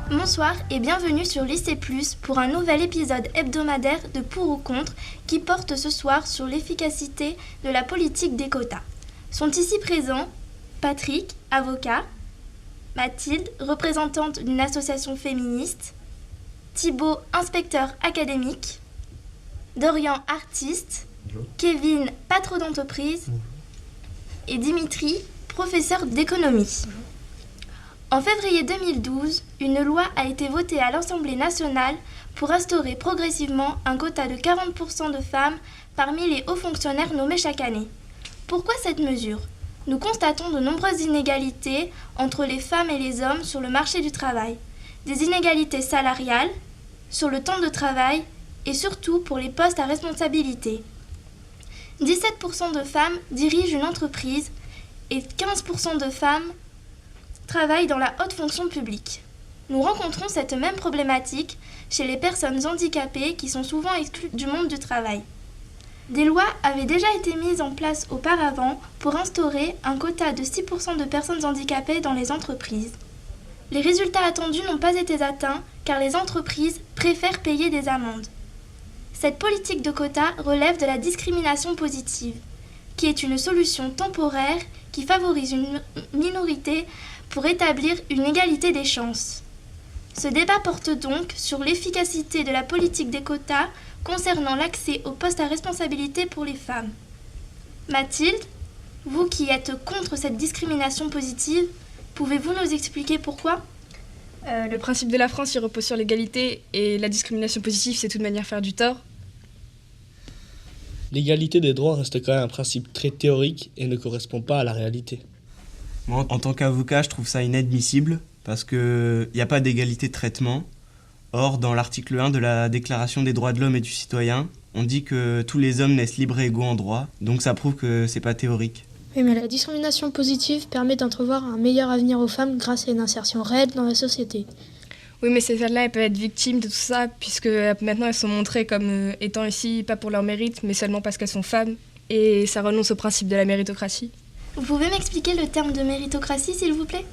Bonsoir et bienvenue sur Lycée Plus pour un nouvel épisode hebdomadaire de Pour ou Contre qui porte ce soir sur l'efficacité de la politique des quotas. Sont ici présents Patrick, avocat, Mathilde, représentante d'une association féministe, Thibaut, inspecteur académique, Dorian, artiste, bonjour. Kevin, patron d'entreprise, bonjour. Et Dimitri, professeur d'économie. Bonjour. En février 2012, une loi a été votée à l'Assemblée nationale pour instaurer progressivement un quota de 40% de femmes parmi les hauts fonctionnaires nommés chaque année. Pourquoi cette mesure ? Nous constatons de nombreuses inégalités entre les femmes et les hommes sur le marché du travail. Des inégalités salariales, sur le temps de travail et surtout pour les postes à responsabilité. 17% de femmes dirigent une entreprise et 15% de femmes travaillent dans la haute fonction publique. Nous rencontrons cette même problématique chez les personnes handicapées qui sont souvent exclues du monde du travail. Des lois avaient déjà été mises en place auparavant pour instaurer un quota de 6% de personnes handicapées dans les entreprises. Les résultats attendus n'ont pas été atteints car les entreprises préfèrent payer des amendes. Cette politique de quota relève de la discrimination positive, qui est une solution temporaire qui favorise une minorité pour établir une égalité des chances. Ce débat porte donc sur l'efficacité de la politique des quotas concernant l'accès aux postes à responsabilité pour les femmes. Mathilde, vous qui êtes contre cette discrimination positive, pouvez-vous nous expliquer pourquoi ? Le principe de la France, il repose sur l'égalité et la discrimination positive, c'est de toute manière faire du tort. L'égalité des droits reste quand même un principe très théorique et ne correspond pas à la réalité. Moi, en tant qu'avocat, je trouve ça inadmissible parce qu'il n'y a pas d'égalité de traitement. Or, dans l'article 1 de la Déclaration des droits de l'homme et du citoyen, on dit que tous les hommes naissent libres et égaux en droit, donc ça prouve que c'est pas théorique. Oui, mais la discrimination positive permet d'entrevoir un meilleur avenir aux femmes grâce à une insertion réelle dans la société. Oui, mais ces femmes-là, elles peuvent être victimes de tout ça, puisque maintenant elles sont montrées comme étant ici, pas pour leur mérite, mais seulement parce qu'elles sont femmes, et ça renonce au principe de la méritocratie. Vous pouvez m'expliquer le terme de méritocratie, s'il vous plaît ?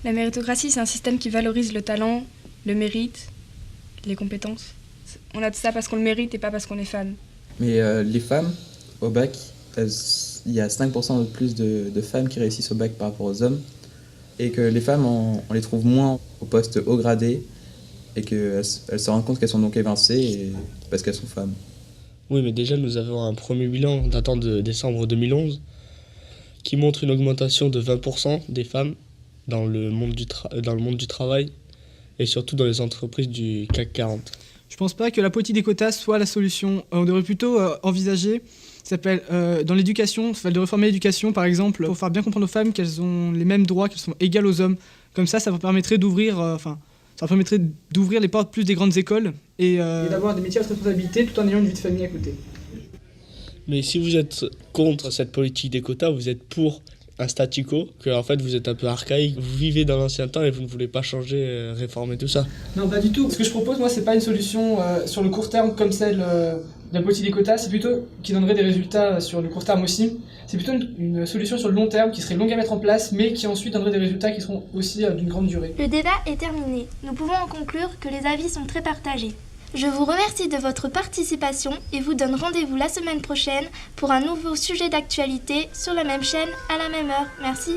La méritocratie, c'est un système qui valorise le talent, le mérite, les compétences. On a tout ça parce qu'on le mérite et pas parce qu'on est femme. Mais les femmes, au bac, il y a 5% de plus de femmes qui réussissent au bac par rapport aux hommes. Et que les femmes, on les trouve moins au poste haut gradé. Et qu'elles se rendent compte qu'elles sont donc évincées parce qu'elles sont femmes. Oui, mais déjà, nous avons un premier bilan datant de décembre 2011 qui montre une augmentation de 20% des femmes dans le monde du travail et surtout dans les entreprises du CAC 40. Je pense pas que la politique des quotas soit la solution. On devrait plutôt envisager, dans l'éducation, de réformer l'éducation par exemple, pour faire bien comprendre aux femmes qu'elles ont les mêmes droits, qu'elles sont égales aux hommes. Comme ça permettrait d'ouvrir les portes plus des grandes écoles et d'avoir des métiers à responsabilité tout en ayant une vie de famille à côté. Mais si vous êtes contre cette politique des quotas, vous êtes pour un statu quo, que en fait vous êtes un peu archaïque, vous vivez dans l'ancien temps et vous ne voulez pas changer, réformer tout ça. Non, pas du tout. Ce que je propose, moi, c'est pas une solution sur le court terme comme celle de la politique des quotas, c'est plutôt qui donnerait des résultats sur le court terme aussi. C'est plutôt une solution sur le long terme qui serait longue à mettre en place, mais qui ensuite donnerait des résultats qui seront aussi d'une grande durée. Le débat est terminé. Nous pouvons en conclure que les avis sont très partagés. Je vous remercie de votre participation et vous donne rendez-vous la semaine prochaine pour un nouveau sujet d'actualité sur la même chaîne à la même heure. Merci.